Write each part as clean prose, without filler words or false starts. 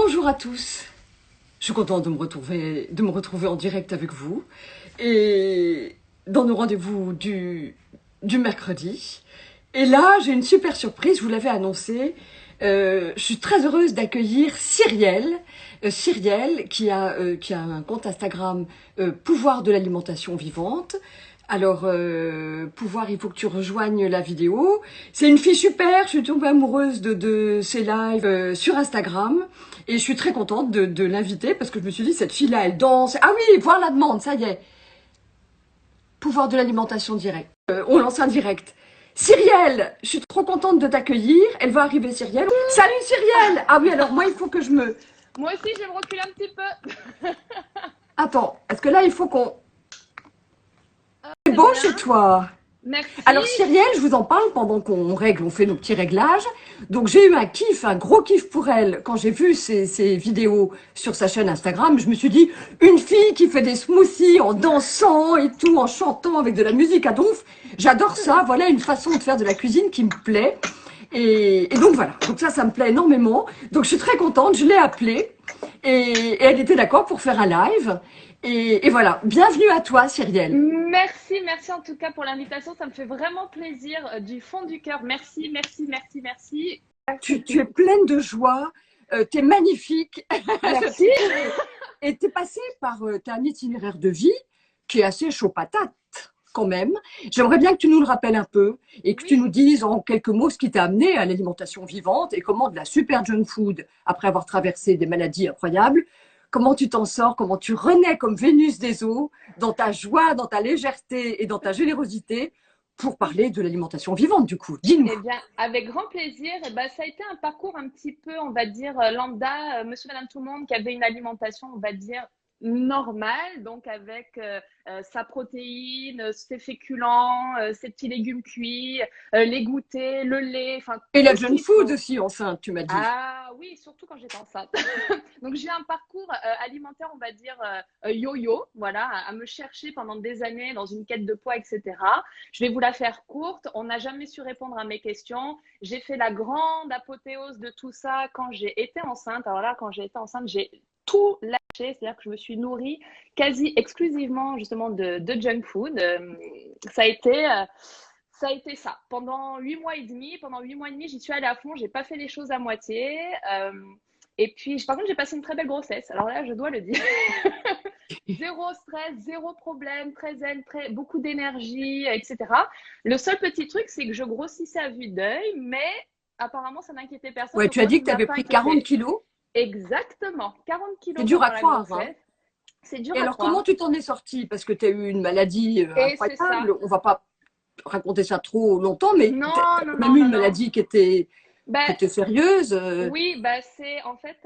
Bonjour à tous. Je suis contente de me retrouver en direct avec vous et dans nos rendez-vous du mercredi. Et là, j'ai une super surprise, je vous l'avais annoncé. Je suis très heureuse d'accueillir Cyrielle. Cyrielle qui a un compte Instagram Pouvoir de l'alimentation vivante. Alors, Pouvoir, il faut que tu rejoignes la vidéo. C'est une fille super, je suis tombée amoureuse de ses lives sur Instagram. Et je suis très contente de l'inviter parce que je me suis dit, cette fille-là, elle danse. Ah oui, voir la demande, ça y est. Pouvoir de l'alimentation directe. On lance un direct. Cyrielle, je suis trop contente de t'accueillir. Elle va arriver, Cyrielle. Salut Cyrielle. Ah oui, alors moi, il faut que je me... Moi aussi, je vais me reculer un petit peu. Attends, parce que là, il faut qu'on... C'est Très beau bien. chez toi. Merci. Alors Cyrielle, je vous en parle pendant on fait nos petits réglages. Donc j'ai eu un gros kiff pour elle quand j'ai vu ses vidéos sur sa chaîne Instagram. Je me suis dit, une fille qui fait des smoothies en dansant et tout, en chantant avec de la musique à donf, j'adore ça. Voilà une façon de faire de la cuisine qui me plaît. Et donc voilà, donc ça me plaît énormément. Donc je suis très contente, je l'ai appelée et elle était d'accord pour faire un live. Et voilà, bienvenue à toi Cyrielle. Merci en tout cas pour l'invitation. Ça me fait vraiment plaisir du fond du cœur. Merci, merci, merci, merci. Tu es pleine de joie, tu es magnifique. Merci. Et tu es passée par un itinéraire de vie qui est assez chaud patate quand même. J'aimerais bien que tu nous le rappelles un peu et que tu Oui. nous dises en quelques mots ce qui t'a amené à l'alimentation vivante et comment de la super junk food, après avoir traversé des maladies incroyables, comment tu t'en sors, comment tu renais comme Vénus des eaux, dans ta joie, dans ta légèreté et dans ta générosité, pour parler de l'alimentation vivante du coup. Dis-nous. Eh bien, avec grand plaisir. Eh ben, ça a été un parcours un petit peu, on va dire, lambda, monsieur, madame, tout le monde, qui avait une alimentation, on va dire, normale, donc avec sa protéine, ses féculents, ses petits légumes cuits, les goûters, le lait, enfin Et la tout ce junk qu'il food faut. aussi, enceinte, tu m'as dit. Ah oui, surtout quand j'étais enceinte. Donc j'ai eu un parcours alimentaire, on va dire, yo-yo, voilà, à me chercher pendant des années dans une quête de poids, etc. Je vais vous la faire courte. On n'a jamais su répondre à mes questions. J'ai fait la grande apothéose de tout ça quand j'ai été enceinte. Alors là, quand j'ai été enceinte, j'ai tout lâché, c'est-à-dire que je me suis nourrie quasi exclusivement justement de junk food. Ça a été... ça a été ça. Pendant 8 mois et demi, j'y suis allée à fond. J'ai pas fait les choses à moitié. Et puis, par contre, j'ai passé une très belle grossesse. Alors là, je dois le dire. Zéro stress, zéro problème, très zen, beaucoup d'énergie, etc. Le seul petit truc, c'est que je grossissais à vue d'œil, mais apparemment, ça n'inquiétait personne. Ouais, Donc tu as moi, dit ça que ne tu m'a avais pas pris 40 inquiété. kilos. Exactement. 40 C'est kilos dur à pendant la croire, hein. grossesse. C'est dur Et à alors, comment croire. tu t'en es sortie? Parce que tu as eu une maladie Et c'est ça. incroyable. On va pas raconter ça trop longtemps, mais tu as Non, non, quand même non, eu non, une non. maladie qui Ben, était sérieuse. oui, bah c'est en fait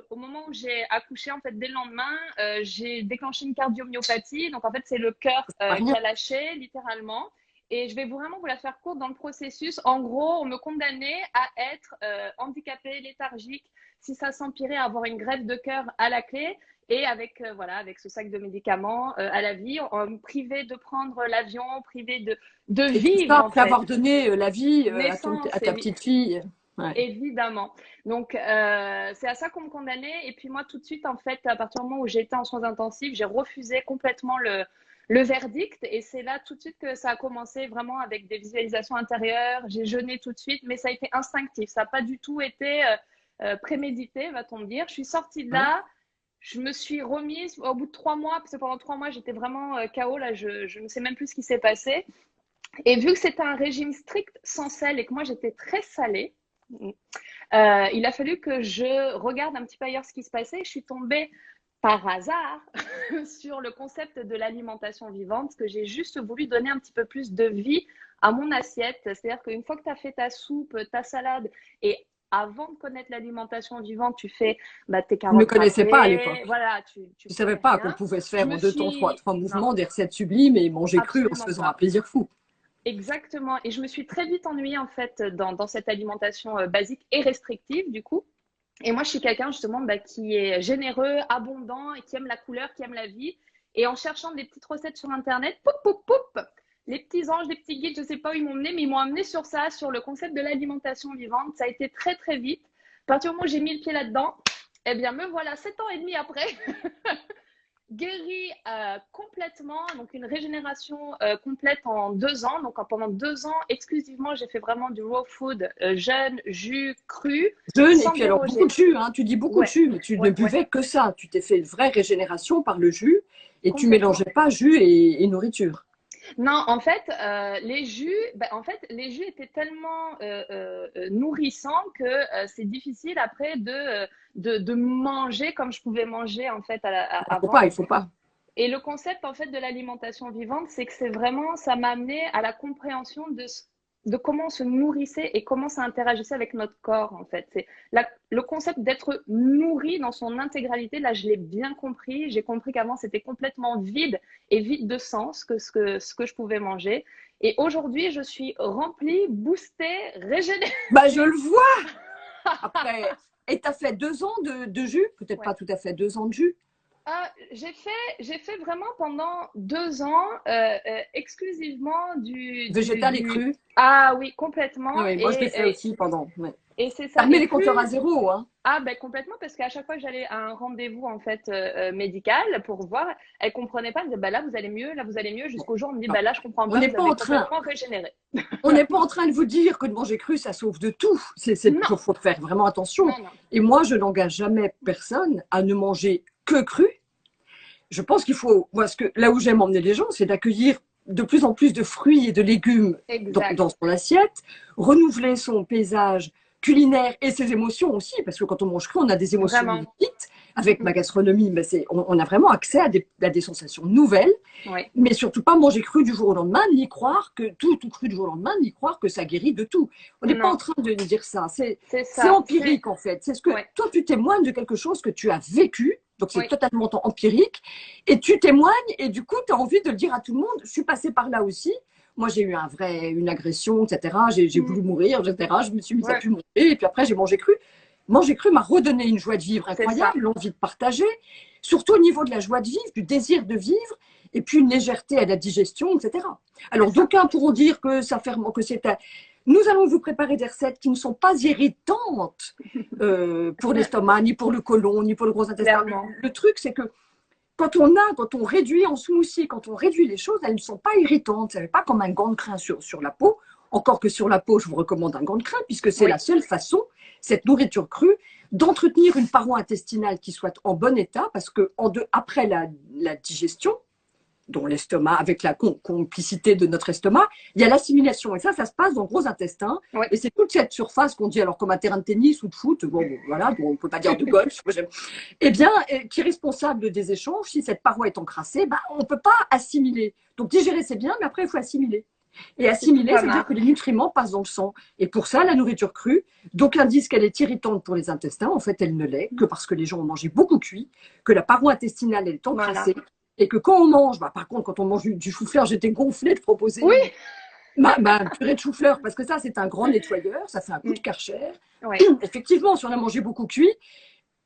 au moment où j'ai accouché, en fait dès le lendemain, j'ai déclenché une cardiomyopathie. Donc en fait c'est le cœur C'est pas qui rien. a lâché littéralement. Et je vais vraiment vous la faire courte dans le processus. En gros, on me condamnait à être handicapée, léthargique, si ça s'empirait, à avoir une greffe de cœur à la clé. Et avec voilà, avec ce sac de médicaments à la vie, on me privait de prendre l'avion, privé de Et tout vivre ça en après fait. avoir donné la vie à Naissance, ta petite fille. Ouais. évidemment. Donc, c'est à ça qu'on me condamnait. Et puis moi, tout de suite, en fait, à partir du moment où j'étais en soins intensifs, j'ai refusé complètement le verdict. Et c'est là tout de suite que ça a commencé vraiment avec des visualisations intérieures. J'ai jeûné tout de suite, mais ça a été instinctif. Ça n'a pas du tout été prémédité, va-t-on dire. Je suis sortie de Ouais. là. Je me suis remise au bout de 3 mois, parce que pendant 3 mois, j'étais vraiment KO. Là, je ne sais même plus ce qui s'est passé. Et vu que c'était un régime strict sans sel et que moi, j'étais très salée, il a fallu que je regarde un petit peu ailleurs ce qui se passait. Je suis tombée par hasard sur le concept de l'alimentation vivante, parce que j'ai juste voulu donner un petit peu plus de vie à mon assiette. C'est-à-dire qu'une fois que tu as fait ta soupe, ta salade, et avant de connaître l'alimentation vivante, tu fais tes Je ne carottes connaissais pas à râpées, l'époque. voilà, tu Je ne savais fais pas qu'on rien. pouvait se Je faire me en deux temps, suis... trois Non, mouvements des recettes sublimes et manger cru en se absolument faisant un pas. plaisir fou. Exactement. Et je me suis très vite ennuyée en fait dans cette alimentation basique et restrictive du coup. Et moi, je suis quelqu'un justement qui est généreux, abondant et qui aime la couleur, qui aime la vie. Et en cherchant des petites recettes sur Internet, poup, poup, poup, les petits anges, les petits guides, je ne sais pas où ils m'ont mené, mais ils m'ont amené sur ça, sur le concept de l'alimentation vivante. Ça a été très, très vite. À partir du moment où j'ai mis le pied là-dedans, Eh bien, me voilà 7 ans et demi après, guérie complètement, donc une régénération complète en 2 ans. Donc pendant 2 ans, exclusivement, j'ai fait vraiment du raw food, jeûne, jus, cru, Jeûne, et sans puis alors beaucoup déroger. de jus, hein, tu dis beaucoup de Ouais, jus, mais tu ne ouais, ouais, buvais que ça. Tu t'es fait une vraie régénération par le jus et tu complètement. mélangeais pas jus et nourriture. Non, en fait, les jus, les jus étaient tellement nourrissants que c'est difficile après de manger comme je pouvais manger en fait Il faut avant. pas, il faut pas. Et le concept en fait de l'alimentation vivante, c'est que c'est vraiment, ça m'a amené à la compréhension de comment on se nourrissait et comment ça interagissait avec notre corps en fait. C'est le concept d'être nourri dans son intégralité. Là, je l'ai bien compris. J'ai compris qu'avant c'était complètement vide et vide de sens que ce que je pouvais manger. Et aujourd'hui, je suis remplie, boostée, régénérée. Bah, je le vois après. Et tu as fait 2 ans de jus, peut-être Ouais. pas tout à fait 2 ans de jus, J'ai fait vraiment pendant 2 ans exclusivement végétal et cru. Ah oui, complètement. Ah oui, moi je l'ai fait aussi pendant. Ouais. Et c'est Ça ça. remet Et les compteurs à plus, zéro, hein. ah ben complètement, parce qu'à chaque fois que j'allais à un rendez-vous en fait médical pour voir, elle comprenait pas, elle me disait bah là vous allez mieux, là vous allez mieux, jusqu'au jour où on me dit Non. bah là je comprends On pas, n'est vous pas avez en train, complètement régénéré. on n'est pas en train de vous dire que de manger cru, ça sauve de tout. Non, Faut faire vraiment attention. non, non. Et moi, je n'engage jamais personne à ne manger que cru. Je pense qu'il faut, moi, là où j'aime emmener les gens, c'est d'accueillir de plus en plus de fruits et de légumes dans Exact. son assiette, renouveler son paysage culinaire et ses émotions aussi, parce que quand on mange cru, on a des émotions Vraiment. inédites. Mm, Avec mm. ma gastronomie, ben on a vraiment accès à des sensations nouvelles, Oui, mais surtout pas manger cru du jour au lendemain, ni croire que tout cru du jour au lendemain, ni croire que ça guérit de tout. On n'est pas en non, train de dire ça. c'est C'est ça. empirique en fait. C'est ce que Ouais, toi tu témoignes de quelque chose que tu as vécu, donc c'est oui, totalement empirique, et tu témoignes et du coup tu as envie de le dire à tout le monde. Je suis passée par là aussi. Moi, j'ai eu une agression, etc. J'ai mm, voulu mourir, etc. Je me suis mise à ouais, plus manger, et puis après, j'ai mangé cru. Manger cru m'a redonné une joie de vivre c'est ça. incroyable, l'envie de partager, surtout au niveau de la joie de vivre, du désir de vivre, et puis une légèreté à la digestion, etc. C'est Alors, ça. d'aucuns pourront dire que ça fermente, que c'est un... Nous allons vous préparer des recettes qui ne sont pas irritantes pour l'estomac, ni pour le côlon, ni pour le gros intestin. Clairement. Le truc, c'est que quand on réduit en smoothie, quand on réduit les choses, elles ne sont pas irritantes. Ce n'est pas comme un gant de crin sur la peau. Encore que sur la peau, je vous recommande un gant de crin, puisque c'est Oui, la seule façon, cette nourriture crue, d'entretenir une paroi intestinale qui soit en bon état, parce que après la digestion, dont l'estomac, avec la complicité de notre estomac, il y a l'assimilation. Et ça se passe dans le gros intestin. oui, Et c'est toute cette surface qu'on dit, alors comme un terrain de tennis ou de foot, voilà, on ne peut pas dire de golf, eh bien, qui est responsable des échanges. Si cette paroi est encrassée, bah, on ne peut pas assimiler. Donc digérer, c'est bien, mais après, il faut assimiler. Et assimiler, ça ça veut dire que les marche. nutriments passent dans le sang. Et pour ça, la nourriture crue, d'aucuns disent qu'elle est irritante pour les intestins. En fait, elle ne l'est que parce que les gens ont mangé beaucoup cuit, que la paroi intestinale, elle est Voilà. encrassée. Et que quand on mange, bah, par contre, quand on mange du chou-fleur, j'étais gonflée de proposer Oui, ma purée de chou-fleur, parce que ça, c'est un grand nettoyeur, ça fait un coup de mm, karcher. ouais, Effectivement, si on a mangé beaucoup cuit,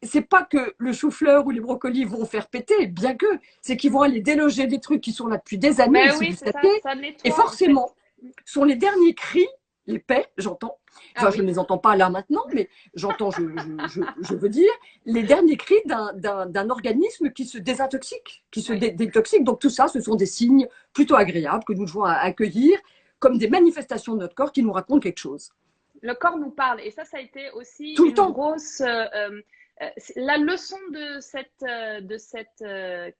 c'est pas que le chou-fleur ou les brocolis vont faire péter, bien que, c'est qu'ils vont aller déloger des trucs qui sont là depuis des années, ben si oui, vous c'est ça, savez, ça et nettoie en fait. forcément, sont les derniers cris, les paix, j'entends, Ah enfin je oui, ne les entends pas là maintenant, mais j'entends, je veux dire, les derniers cris d'un organisme qui se désintoxique, qui se oui. détoxique. Donc tout ça, ce sont des signes plutôt agréables que nous devons accueillir comme des manifestations de notre corps qui nous racontent quelque chose. Le corps nous parle. Et ça a été aussi Tout le une temps. grosse. La leçon de cette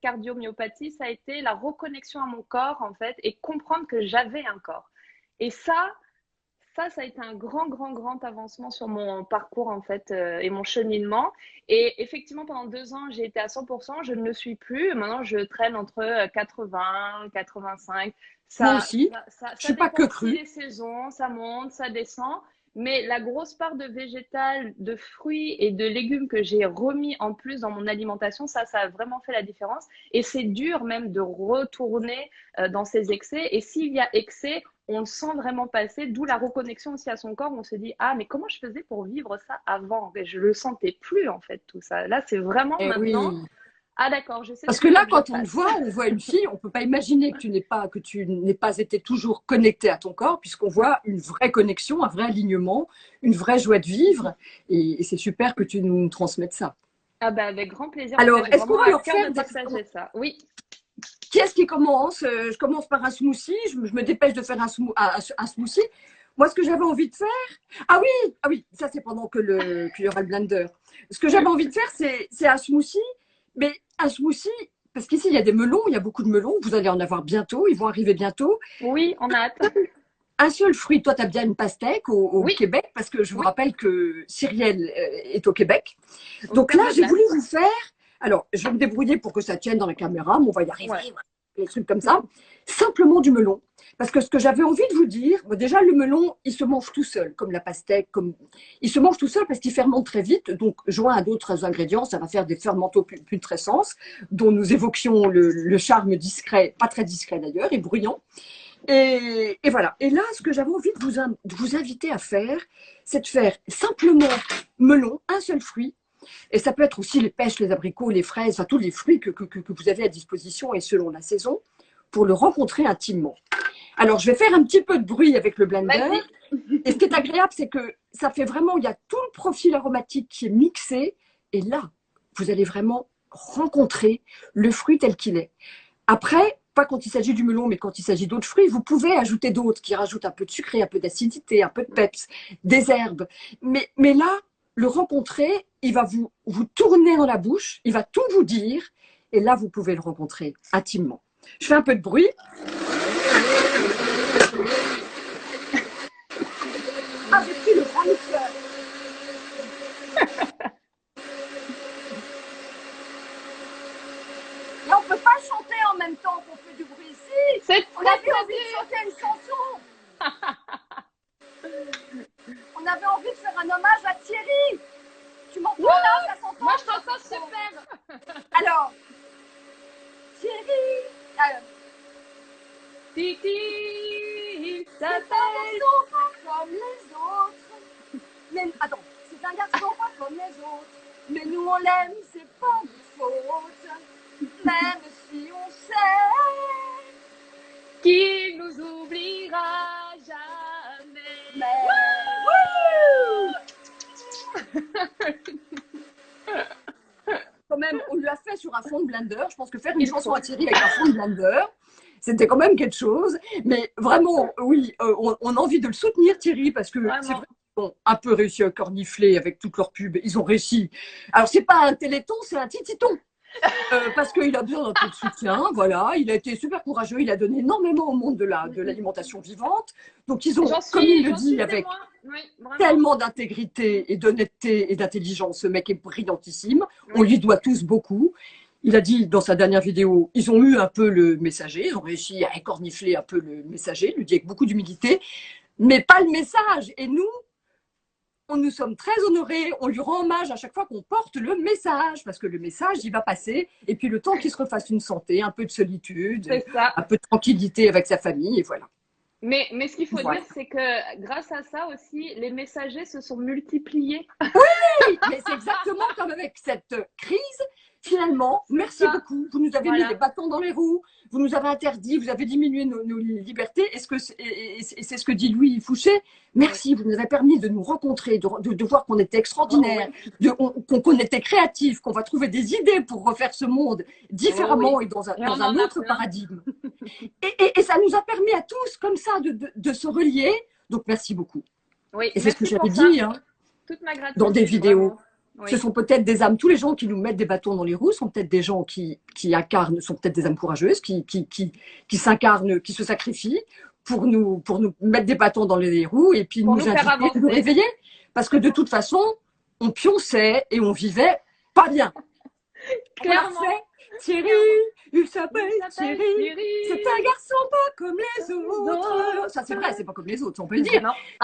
cardiomyopathie, ça a été la reconnexion à mon corps, en fait, et comprendre que j'avais un corps. Et ça a été un grand, grand, grand avancement sur mon parcours, en fait, et mon cheminement. Et effectivement, pendant 2 ans, j'ai été à 100%. Je ne le suis plus. Maintenant, je traîne entre 80, 85. Moi Ça, aussi. ça, ça, Je ça suis pas dépend que aussi cru. des saisons. Ça monte, ça descend. Mais la grosse part de végétal, de fruits et de légumes que j'ai remis en plus dans mon alimentation, ça a vraiment fait la différence. Et c'est dur même de retourner dans ces excès. Et s'il y a excès, on le sent vraiment passer, d'où la reconnexion aussi à son corps. On se dit, ah, mais comment je faisais pour vivre ça avant? Et je le sentais plus, en fait, tout ça. Là, c'est vraiment Eh maintenant, oui. ah d'accord, je sais ce Parce que qu'il faut là, que je quand fasse. on voit une fille, on ne peut pas imaginer que tu n'aies pas été toujours connecté à ton corps, puisqu'on voit une vraie connexion, un vrai alignement, une vraie joie de vivre. Et c'est super que tu nous transmettes ça. Ah bah avec grand plaisir. En tout cas, Alors, j'ai est-ce qu'on vraiment va à leur cœur faire de partager ça. Oui. Qui est-ce qui commence? Je commence par un smoothie. Je me dépêche de faire un smoothie. Moi, ce que j'avais envie de faire. Ah oui, ça c'est pendant qu'il y aura le blender. Ce que j'avais envie de faire, c'est un smoothie. Mais un smoothie, parce qu'ici, il y a des melons, il y a beaucoup de melons. Vous allez en avoir bientôt, ils vont arriver bientôt. Oui, on a hâte. Un seul fruit, toi, tu as bien une pastèque au Oui, Québec, parce que je vous oui. rappelle que Cyrielle est au Québec. Au Donc cœur là, de j'ai voulu glace. vous faire. Alors, je vais me débrouiller pour que ça tienne dans la caméra, mais on va y arriver. Ouais. Des trucs comme ça. Simplement du melon. Parce que ce que j'avais envie de vous dire, bon, déjà, le melon, il se mange tout seul, comme la pastèque. Il se mange tout seul parce qu'il fermente très vite. Donc, joint à d'autres ingrédients, ça va faire des fermentoputrescences, dont nous évoquions le charme discret, pas très discret d'ailleurs, et bruyant. Et voilà. Et là, ce que j'avais envie de vous inviter à faire, c'est de faire simplement melon, un seul fruit. Et ça peut être aussi les pêches, les abricots, les fraises, enfin tous les fruits que vous avez à disposition et selon la saison, pour le rencontrer intimement. Alors, je vais faire un petit peu de bruit avec le blender. Vas-y. Et ce qui est agréable, c'est que ça fait vraiment, il y a tout le profil aromatique qui est mixé. Et là, vous allez vraiment rencontrer le fruit tel qu'il est. Après, pas quand il s'agit du melon, mais quand il s'agit d'autres fruits, vous pouvez ajouter d'autres qui rajoutent un peu de sucré, un peu d'acidité, un peu de peps, des herbes. Mais là, le rencontrer, il va vous tourner dans la bouche, il va tout vous dire, et là, vous pouvez le rencontrer intimement. Je fais un peu de bruit. Ah, j'ai pris le grand mixeur. Et on ne peut pas chanter en même temps qu'on fait du bruit ici. C'est On très, avait très envie de dur. chanter une chanson. On avait envie de faire un hommage à Thierry. Tu m'entends là? Ça s'entend? Moi, je t'entends super. Alors, Thierry, Titi, c'est ça un s'appelle. garçon pas comme les autres. Mais attends, c'est un garçon pas comme les autres. Mais nous on l'aime, c'est pas notre faute. Même si on sait. Qui nous oubliera jamais. Mais quand même, on lui a fait sur un fond de blender. Je pense que faire une chanson à Thierry avec un fond de blender, c'était quand même quelque chose. Mais vraiment, oui, on a envie de le soutenir, Thierry, parce que c'est vrai qu'ils ont un peu réussi à cornifler avec toutes leurs pubs. Ils ont réussi. Alors, c'est pas un téléthon, c'est un tititon. Parce qu'il a besoin d'un peu de soutien, voilà. Il a été super courageux, il a donné énormément au monde de l'alimentation vivante. Donc ils ont, comme il le dit, avec tellement d'intégrité et d'honnêteté et d'intelligence, ce mec est brillantissime. On lui doit tous beaucoup. Il a dit dans sa dernière vidéo, ils ont eu un peu le messager, ils ont réussi à écornifler un peu le messager, il lui dit avec beaucoup d'humilité, mais pas le message. Et nous sommes très honorés, on lui rend hommage à chaque fois qu'on porte le message, parce que le message, il va passer, et puis le temps qu'il se refasse une santé, un peu de solitude, un peu de tranquillité avec sa famille, et voilà. Mais ce qu'il faut dire, c'est que grâce à ça aussi, les messagers se sont multipliés. Oui, mais c'est exactement comme avec cette crise. Finalement, merci beaucoup. Vous nous avez mis des bâtons dans les roues, vous nous avez interdit, vous avez diminué nos libertés. Et c'est ce que dit Louis Fouché. Merci, vous nous avez permis de nous rencontrer, de voir qu'on était extraordinaire, qu'on était créatif, qu'on va trouver des idées pour refaire ce monde différemment et dans un autre paradigme. Et ça nous a permis à tous, comme ça, de se relier. Donc, merci beaucoup. Oui, et c'est ce que j'avais dit dans des vidéos. Oui. Ce sont peut-être des âmes, tous les gens qui nous mettent des bâtons dans les roues sont peut-être des gens qui incarnent, sont peut-être des âmes courageuses, qui s'incarnent, qui se sacrifient pour nous mettre des bâtons dans les roues et puis nous inviter, nous réveiller. Parce que de toute façon, on pionçait et on vivait pas bien. Clairement. Thierry, il s'appelle Thierry, c'est un garçon pas comme les autres. Ça c'est vrai, c'est pas comme les autres, on peut le dire.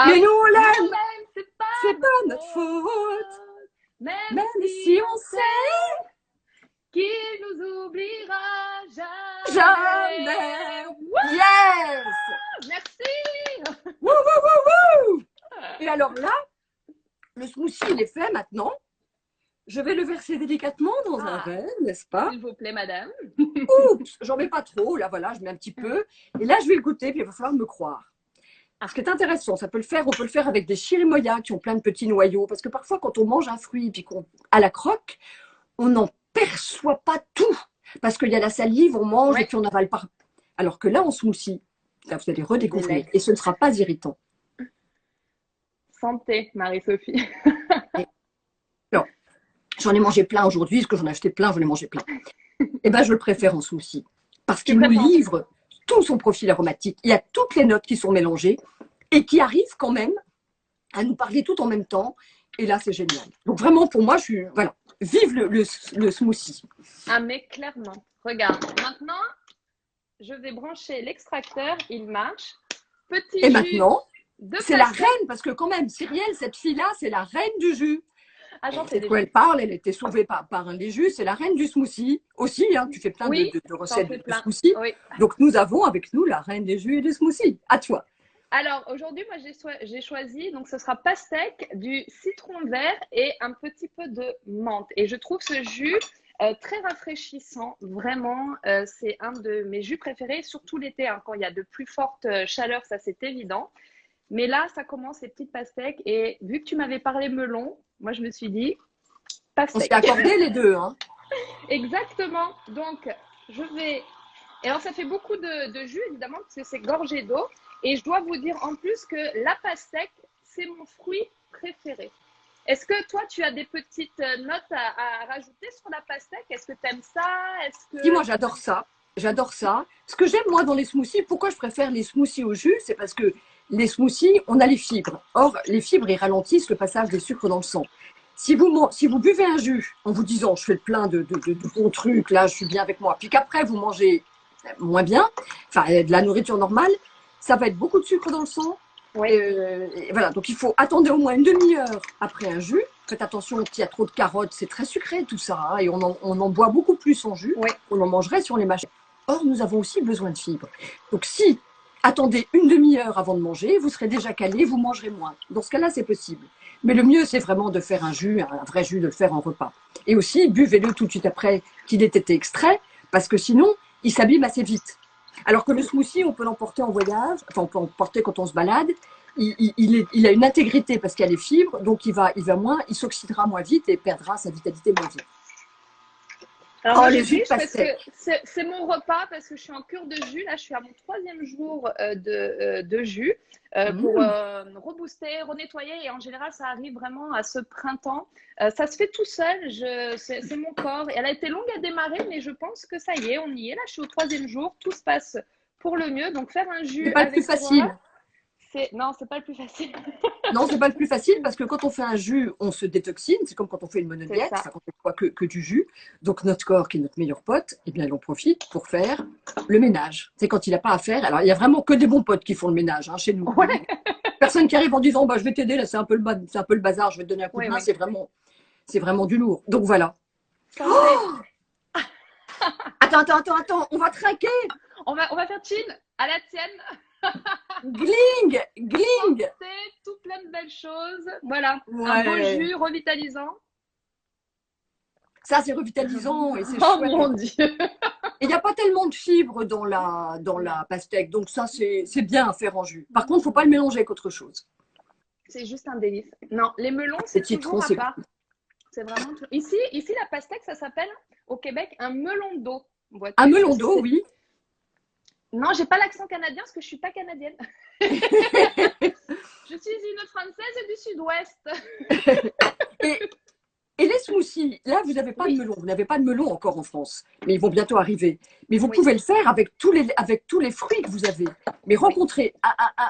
Mais nous on l'aime, c'est pas notre faute. Même si on sait qu'il nous oubliera jamais. Jamais. Yes. Merci. Wouh, wouh, wouh, wouh. Et alors là, le smoothie il est fait maintenant. Je vais le verser délicatement dans un verre, n'est-ce pas? S'il vous plaît, madame. Oups, j'en mets pas trop, là voilà, je mets un petit peu. Et là, je vais le goûter, puis il va falloir me croire. Ce qui est intéressant, on peut le faire avec des chirimoyas qui ont plein de petits noyaux, parce que parfois, quand on mange un fruit, puis qu'on à la croque, on n'en perçoit pas tout. Parce qu'il y a la salive, on mange Ouais. et puis on avale pas. Alors que là, en smoothie, là, vous allez redécouvrir. Délect. Et ce ne sera pas irritant. Santé, Marie-Sophie. Et alors, j'en ai mangé plein aujourd'hui, parce que j'en ai acheté plein, j'en ai mangé plein. Et ben, je le préfère en smoothie. Parce Tu qu'il nous préfères. livre tout son profil aromatique. Il y a toutes les notes qui sont mélangées et qui arrivent quand même à nous parler tout en même temps. Et là, c'est génial. Donc vraiment, pour moi, voilà. Vive le smoothie. Ah, mais clairement. Regarde, maintenant, je vais brancher l'extracteur. Il marche. Petit Et jus maintenant, de c'est la pastèque. reine, parce que quand même, Cyrielle, cette fille-là, c'est la reine du jus. Ah, j'en fais De quoi déjà. elle parle, elle était sauvée par un des jus, c'est la reine du smoothie. Aussi, hein, tu fais plein Oui, de j'en recettes fais de plein. smoothie. Oui. Donc nous avons avec nous la reine des jus et des smoothies. À toi. Alors, aujourd'hui, moi, j'ai choisi, donc ce sera pastèque, du citron vert et un petit peu de menthe. Et je trouve ce jus très rafraîchissant. Vraiment, c'est un de mes jus préférés, surtout l'été, hein, quand il y a de plus fortes chaleurs, ça c'est évident. Mais là, ça commence les petites pastèques. Et vu que tu m'avais parlé melon, moi, je me suis dit On s'est pastèque. accordé les deux. Hein. Exactement. Donc, je vais. Et alors, ça fait beaucoup de jus, évidemment, parce que c'est gorgé d'eau. Et je dois vous dire en plus que la pastèque, c'est mon fruit préféré. Est-ce que toi, tu as des petites notes à rajouter sur la pastèque? Est-ce que tu aimes ça? Est-ce Si, que. moi, j'adore ça. J'adore ça. Ce que j'aime, moi, dans les smoothies, pourquoi je préfère les smoothies au jus, c'est parce que les smoothies, on a les fibres. Or, les fibres, ils ralentissent le passage des sucres dans le sang. Si vous buvez un jus en vous disant, je fais plein de bons trucs, là, je suis bien avec moi, puis qu'après, vous mangez moins bien, enfin, de la nourriture normale, ça va être beaucoup de sucre dans le sang. Oui. Et voilà, donc il faut attendre au moins une demi-heure après un jus. Faites attention qu'il y a trop de carottes, c'est très sucré tout ça, hein, et on en boit beaucoup plus en jus Oui. qu'on en mangerait si on les mâchait. Or, nous avons aussi besoin de fibres. Donc si attendez une demi-heure avant de manger, vous serez déjà calé, vous mangerez moins. Dans ce cas-là, c'est possible. Mais le mieux, c'est vraiment de faire un jus, un vrai jus, de le faire en repas. Et aussi, buvez-le tout de suite après qu'il ait été extrait, parce que sinon, il s'abîme assez vite. Alors que le smoothie, on peut l'emporter en voyage, enfin on peut l'emporter quand on se balade. Il a une intégrité parce qu'il y a les fibres, donc il s'oxydera moins vite et perdra sa vitalité moins vite. Alors, Oh, moi, je les jus de triche parce que pastèque. c'est mon repas, parce que je suis en cure de jus. Là, je suis à mon troisième jour de jus pour rebooster, renettoyer. Et en général, ça arrive vraiment à ce printemps. Ça se fait tout seul. C'est mon corps. Et elle a été longue à démarrer, mais je pense que ça y est, on y est. Là, je suis au troisième jour. Tout se passe pour le mieux. Donc, faire un C'est jus pas le plus avec toi, facile. non, c'est pas le plus facile. Non, c'est pas le plus facile parce que quand on fait un jus, on se détoxine. C'est comme quand on fait une C'est monodiète, ça. enfin, quand on boit que du jus. Donc notre corps, qui est notre meilleur pote, eh bien, il en profite pour faire le ménage. C'est quand il n'a pas à faire. Alors, il y a vraiment que des bons potes qui font le ménage hein, chez nous. Ouais. Personne qui arrive en disant bah, je vais t'aider, là, c'est un peu le bazar, je vais te donner un coup Oui, de main. oui. C'est vraiment du lourd. Donc voilà. Santé. Attends, on va trinquer. On va faire chill à la tienne. Gling, gling. Santé, tout plein de belles choses. Voilà, un beau Ouais. jus revitalisant. Ça, c'est revitalisant et c'est Oh chouette. mon Dieu. Et il n'y a pas tellement de fibres dans la pastèque, donc ça, c'est bien à faire en jus. Par contre, il ne faut pas le mélanger avec autre chose. C'est juste un délice. Non, les melons, Le c'est citron, toujours à c'est part. C'est vraiment. Ici, la pastèque, ça s'appelle au Québec un melon d'eau. Vois-tu, un melon d'eau, oui. Non, j'ai pas l'accent canadien parce que je suis pas canadienne. Je suis une Française du Sud-Ouest. Et les smoothies, là, vous n'avez pas Oui. de melon. Vous n'avez pas de melon encore en France, mais ils vont bientôt arriver. Mais vous Oui. pouvez le faire avec tous les fruits que vous avez. Mais rencontrez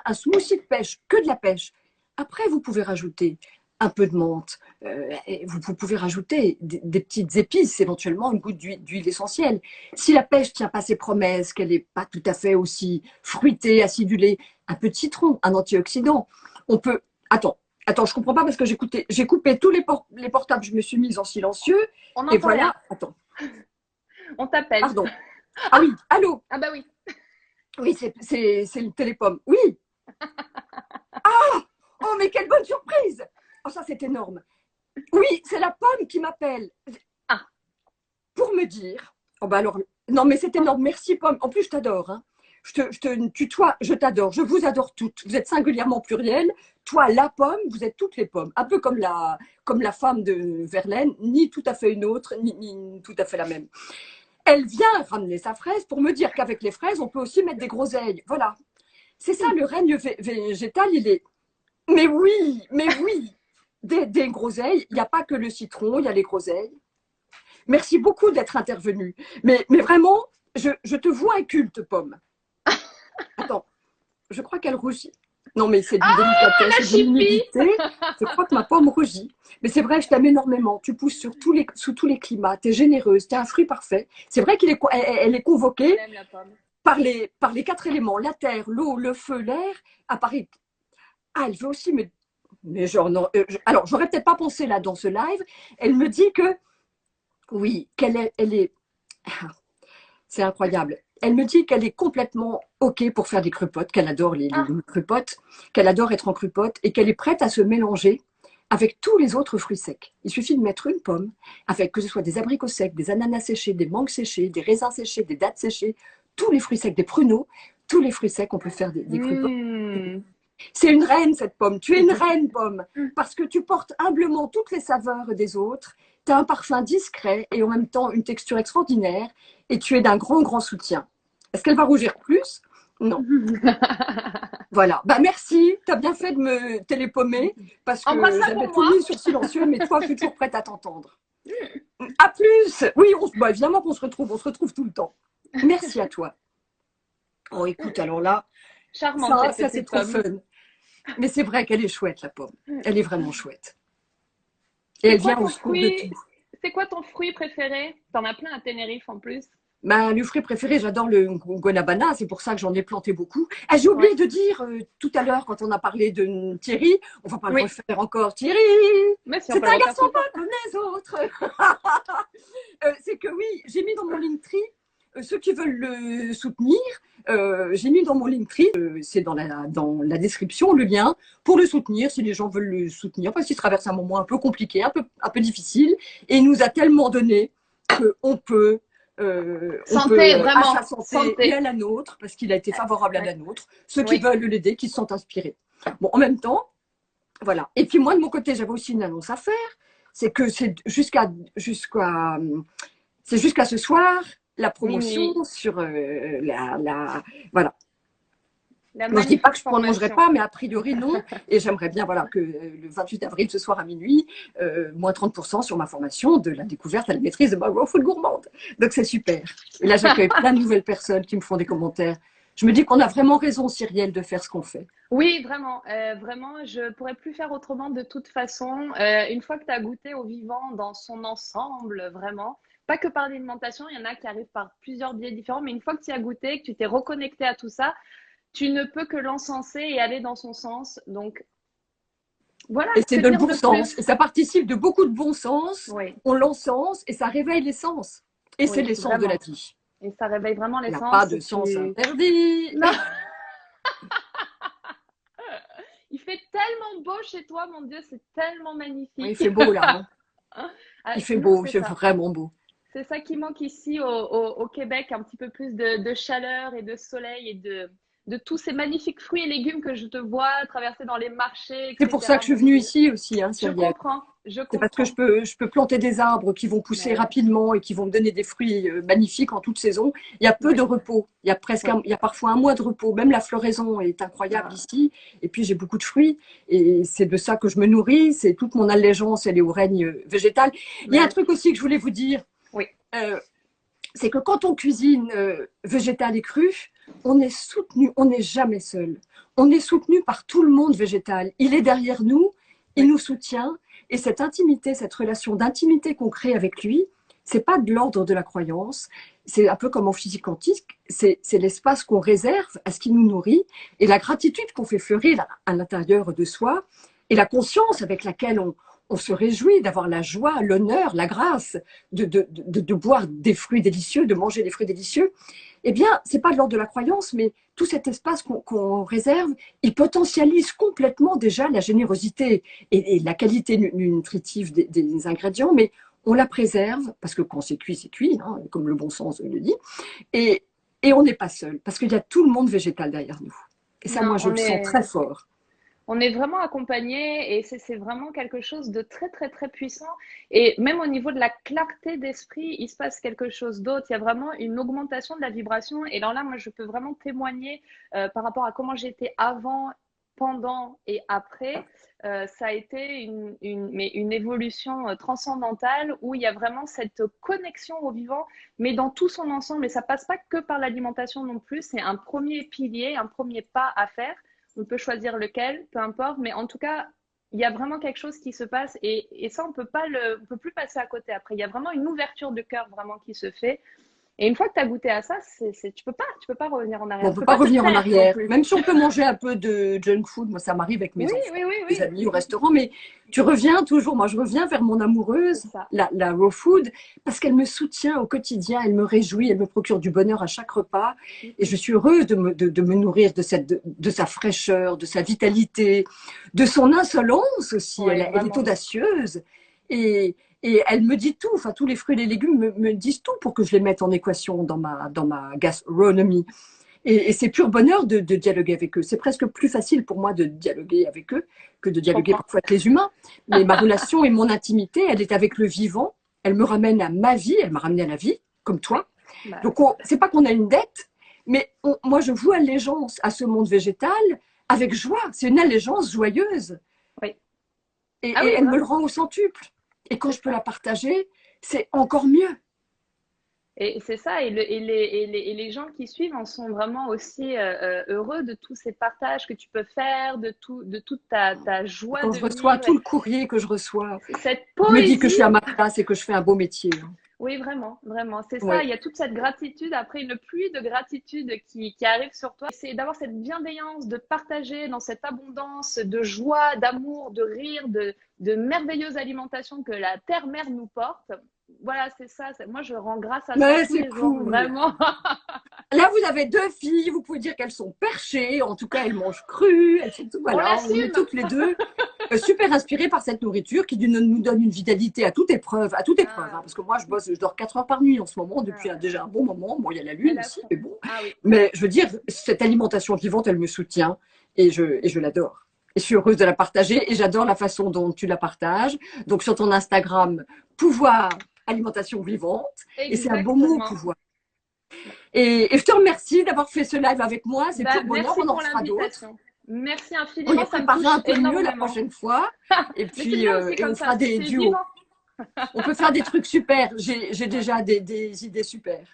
un smoothie de pêche, que de la pêche. Après, vous pouvez rajouter un peu de menthe. Et vous pouvez rajouter des petites épices, éventuellement une goutte d'huile essentielle. Si la pêche ne tient pas ses promesses, qu'elle n'est pas tout à fait aussi fruitée, acidulée, un peu de citron, un antioxydant. On peut. Attends, je comprends pas parce que j'ai coupé tous les portables, je me suis mise en silencieux. On Et n'entend voilà. rien. Attends, On t'appelle. pardon. Ah oui, allô. Ah bah oui. Oui, c'est le télépomme. Oui. Oh, mais quelle bonne surprise. Oh, ça, c'est énorme. Oui, c'est la pomme qui m'appelle. Ah. Pour me dire. Oh, bah alors. Non, mais c'est énorme. Merci, pomme. En plus, je t'adore. Hein. je te tutoie, je t'adore, je vous adore toutes. Vous êtes singulièrement pluriel. Toi, la pomme, vous êtes toutes les pommes. Un peu comme la femme de Verlaine, ni tout à fait une autre, ni tout à fait la même. Elle vient ramener sa fraise pour me dire qu'avec les fraises, on peut aussi mettre des groseilles. Voilà. C'est ça, le règne végétal, il est… Mais oui, des groseilles. Il n'y a pas que le citron, il y a les groseilles. Merci beaucoup d'être intervenu. Mais vraiment, je te vois un culte, pomme. Attends, je crois qu'elle rougit. Non, mais c'est d'une délicatesse, c'est d'une humilité. Je crois que ma pomme rougit. Mais c'est vrai, je t'aime énormément. Tu pousses sous tous les climats. Tu es généreuse, tu es un fruit parfait. C'est vrai qu'elle est convoquée par les 4 éléments, la terre, l'eau, le feu, l'air. À Paris. Ah, elle veut aussi, mais genre, non, alors, j'aurais peut-être pas pensé là dans ce live. Elle me dit que, oui, elle est, c'est incroyable. Elle me dit qu'elle est complètement OK pour faire des crupottes, qu'elle adore les crupottes, qu'elle adore être en crupotte et qu'elle est prête à se mélanger avec tous les autres fruits secs. Il suffit de mettre une pomme, avec que ce soit des abricots secs, des ananas séchés, des mangues séchées, des raisins séchés, des dattes séchées, tous les fruits secs, des pruneaux, tous les fruits secs, on peut faire des crupottes. C'est une reine, cette pomme. Tu es une reine, pomme, parce que tu portes humblement toutes les saveurs des autres. Tu as un parfum discret et en même temps une texture extraordinaire et tu es d'un grand soutien. Est-ce qu'elle va rougir plus? Non. Voilà. Bah, merci. Tu as bien fait de me télépommer parce que j'avais tout mis sur silencieux, mais toi, je suis toujours prête à t'entendre. À plus. Oui, évidemment qu'on se retrouve. On se retrouve tout le temps. Merci à toi. Oh, écoute, alors là, charmante, ça c'est trop fun. Mais c'est vrai qu'elle est chouette, la pomme. Elle est vraiment chouette. Et elle vient au secours de tout. C'est quoi ton fruit préféré? T'en as plein à Tenerife en plus. Ben, le fruit préféré, j'adore le guanabana, c'est pour ça que j'en ai planté beaucoup. Ah, j'ai oublié de dire tout à l'heure, quand on a parlé de Thierry, on va pas le refaire encore, Thierry, c'est un garçon pas comme les autres. C'est que oui, j'ai mis dans mon Linktree, ceux qui veulent le soutenir, j'ai mis dans mon Linktree, c'est dans la description, le lien pour le soutenir, si les gens veulent le soutenir, parce qu'il traverse un moment un peu compliqué, un peu difficile, et il nous a tellement donné qu'on peut… santé, vraiment. À sa santé et à la nôtre, parce qu'il a été favorable à la nôtre. Ceux qui veulent l'aider, qui se sont inspirés. Bon, en même temps, voilà. Et puis moi, de mon côté, j'avais aussi une annonce à faire. C'est que c'est jusqu'à ce soir, la promotion sur voilà. Moi, je dis pas que je ne prolongerai pas, mais a priori, non. Et j'aimerais bien que le 28 avril, ce soir à minuit, moins 30% sur ma formation de la découverte à la maîtrise de ma raw food gourmande. Donc, c'est super. Et là, j'accueille plein de nouvelles personnes qui me font des commentaires. Je me dis qu'on a vraiment raison, Cyrielle, de faire ce qu'on fait. Oui, vraiment. Vraiment, je ne pourrais plus faire autrement de toute façon. Une fois que tu as goûté au vivant dans son ensemble, vraiment, pas que par l'alimentation, il y en a qui arrivent par plusieurs biais différents, mais une fois que tu y as goûté, que tu t'es reconnecté à tout ça, tu ne peux que l'encenser et aller dans son sens. Donc, voilà. Et c'est de le bon sens. Et ça participe de beaucoup de bon sens. Oui. On l'encense et ça réveille l'essence. Et c'est l'essence de la vie. Et ça réveille vraiment l'essence. Il n'y a pas de sens interdit. Non. Il fait tellement beau chez toi, mon Dieu, c'est tellement magnifique. Il fait beau là. Hein. Il fait beau, il fait vraiment beau. C'est ça qui manque ici au Québec, un petit peu plus de chaleur et de soleil et de tous ces magnifiques fruits et légumes que je te vois traverser dans les marchés, etc. C'est pour ça que je suis venue ici aussi. Hein, je comprends. C'est parce que je peux planter des arbres qui vont pousser rapidement et qui vont me donner des fruits magnifiques en toute saison. Il y a peu de repos. Il y a il y a parfois un mois de repos. Même la floraison est incroyable ici. Et puis j'ai beaucoup de fruits. Et c'est de ça que je me nourris. C'est toute mon allégeance, elle est au règne végétal. Il y a un truc aussi que je voulais vous dire. Oui. C'est que quand on cuisine végétal et cru, on est soutenu, on n'est jamais seul. On est soutenu par tout le monde végétal. Il est derrière nous, il nous soutient. Et cette intimité, cette relation d'intimité qu'on crée avec lui, c'est pas de l'ordre de la croyance. C'est un peu comme en physique quantique. C'est l'espace qu'on réserve à ce qui nous nourrit et la gratitude qu'on fait fleurir à l'intérieur de soi et la conscience avec laquelle on se réjouit d'avoir la joie, l'honneur, la grâce de boire des fruits délicieux, de manger des fruits délicieux. Eh bien, c'est pas de l'ordre de la croyance, mais tout cet espace qu'on réserve, il potentialise complètement déjà la générosité et la qualité nutritive des ingrédients, mais on la préserve, parce que quand c'est cuit, hein, comme le bon sens le dit. Et Et on n'est pas seul, parce qu'il y a tout le monde végétal derrière nous. Et ça, Non, moi, je on le sens est, très fort. On est vraiment accompagné et c'est vraiment quelque chose de très, très, très puissant. Et même au niveau de la clarté d'esprit, il se passe quelque chose d'autre. Il y a vraiment une augmentation de la vibration. Et alors là, moi, je peux vraiment témoigner par rapport à comment j'étais avant, pendant et après. Ça a été mais une évolution transcendantale où il y a vraiment cette connexion au vivant, mais dans tout son ensemble. Et ça passe pas que par l'alimentation non plus. C'est un premier pilier, un premier pas à faire. On peut choisir lequel, peu importe, mais en tout cas, il y a vraiment quelque chose qui se passe et ça, on peut plus passer à côté après. Il y a vraiment une ouverture de cœur vraiment qui se fait. Et une fois que tu as goûté à ça, tu peux pas revenir en Bon, arrière. on ne Tu peut peux pas pas te revenir en taire non arrière. plus. Même si on peut manger un peu de junk food, moi ça m'arrive avec mes Oui, enfants, oui, oui, mes oui. amis au restaurant, mais tu reviens toujours, moi je reviens vers mon C'est amoureuse, ça. la raw food, parce qu'elle me soutient au quotidien, elle me réjouit, elle me procure du bonheur à chaque repas, et je suis heureuse de me nourrir de sa fraîcheur, de sa vitalité, de son insolence aussi, Oui, elle est vraiment. audacieuse, et, et elle me dit tout, enfin tous les fruits et les légumes me disent tout pour que je les mette en équation dans ma gastronomie. Et c'est pur bonheur de dialoguer avec eux. C'est presque plus facile pour moi de dialoguer avec eux que de Je dialoguer comprends. parfois avec les humains. Mais ma relation et mon intimité, elle est avec le vivant. Elle me ramène à ma vie, elle m'a ramené à la vie, comme Oui. toi. Bah, Donc, c'est pas qu'on a une dette, mais moi, je voue allégeance à ce monde végétal avec joie. C'est une allégeance joyeuse. oui. Ah Et oui, elle me le vraiment. rend au centuple. Et quand C'est je peux ça. la partager, c'est encore mieux. Et c'est ça, et les gens qui suivent en sont vraiment aussi heureux de tous ces partages que tu peux faire, de toute ta joie Quand de je reçois vivre, tout le courrier que je reçois, cette je me dis que je poésie. suis à ma place et que je fais un beau métier. Oui, vraiment, vraiment. C'est ça, Oui. il y a toute cette gratitude, après une pluie de gratitude qui arrive sur toi. C'est d'avoir cette bienveillance, de partager dans cette abondance de joie, d'amour, de rire, de merveilleuse alimentation que la terre-mère nous porte. Voilà, c'est ça. Moi, je rends grâce à ça Mais tous c'est les jours, cool. vraiment. Là, vous avez deux filles, vous pouvez dire qu'elles sont perchées. En tout cas, elles mangent cru. Elles sont, On voilà, on est l'assume. toutes les deux super inspirées par cette nourriture qui nous donne une vitalité à toute épreuve, hein, Ah, parce que moi, je dors 4 heures par nuit en ce moment depuis ah, déjà un bon moment. Bon, il y a la elle lune a aussi, faim. mais bon. Ah oui. Mais je veux dire, cette alimentation vivante, elle me soutient et je l'adore. Et je suis heureuse de la partager et j'adore la façon dont tu la partages. Donc, sur ton Instagram, pouvoir alimentation vivante. Et c'est un beau mot, Exactement. pouvoir. Et je te remercie d'avoir fait ce live avec moi. C'est Bah, pur bonheur. merci On en pour refera d'autres. l'invitation. Merci On infiniment, les ça me préparera touche un peu mieux la énormément. prochaine fois. Et Mais c'est puis, bien aussi et on comme ça, fera des c'est duos. vivant. On peut faire des trucs super. J'ai Ouais. déjà des idées super.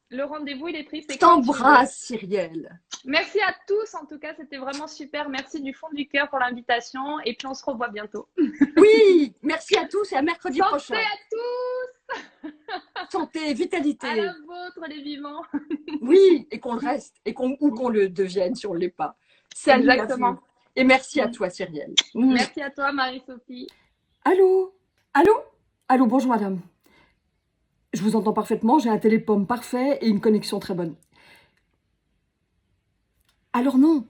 Le rendez-vous, il est pris, Je c'est quand tu veux. t'embrasse, Cyrielle. Merci à tous, en tout cas, c'était vraiment super. Merci du fond du cœur pour l'invitation. Et puis, on se revoit bientôt. Oui, merci à tous et à mercredi Santé prochain. à tous, Santé, à la vitalité. vôtre, les vivants. Oui, et qu'on le reste, ou qu'on le devienne si on ne l'est pas. Salut la vue. Exactement. Et merci à toi, Cyrielle. Merci à toi, Marie-Sophie. Allô? Allô? Allô, bonjour madame. Je vous entends parfaitement, j'ai un téléphone parfait et une connexion très bonne. Alors non,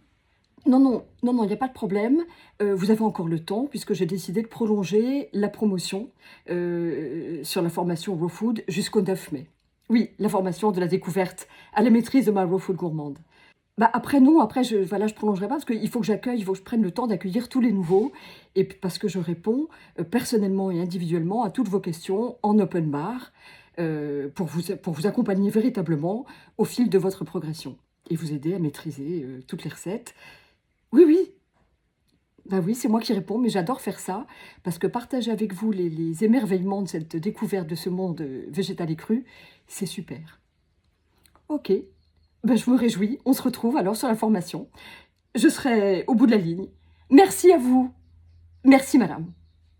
il n'y a pas de problème. Vous avez encore le temps puisque j'ai décidé de prolonger la promotion sur la formation Raw Food jusqu'au 9 mai. Oui, la formation de la découverte à la maîtrise de ma Raw Food gourmande. Bah après non, après je prolongerai pas parce qu'il faut que j'accueille, il faut que je prenne le temps d'accueillir tous les nouveaux et puis parce que je réponds personnellement et individuellement à toutes vos questions en open bar pour vous accompagner véritablement au fil de votre progression et vous aider à maîtriser toutes les recettes. Oui, oui, bah oui, c'est moi qui réponds, mais j'adore faire ça parce que partager avec vous les émerveillements de cette découverte de ce monde végétal et cru, c'est super. Ok. Ben, je me réjouis. On se retrouve alors sur la formation. Je serai au bout de la ligne. Merci à vous. Merci, madame.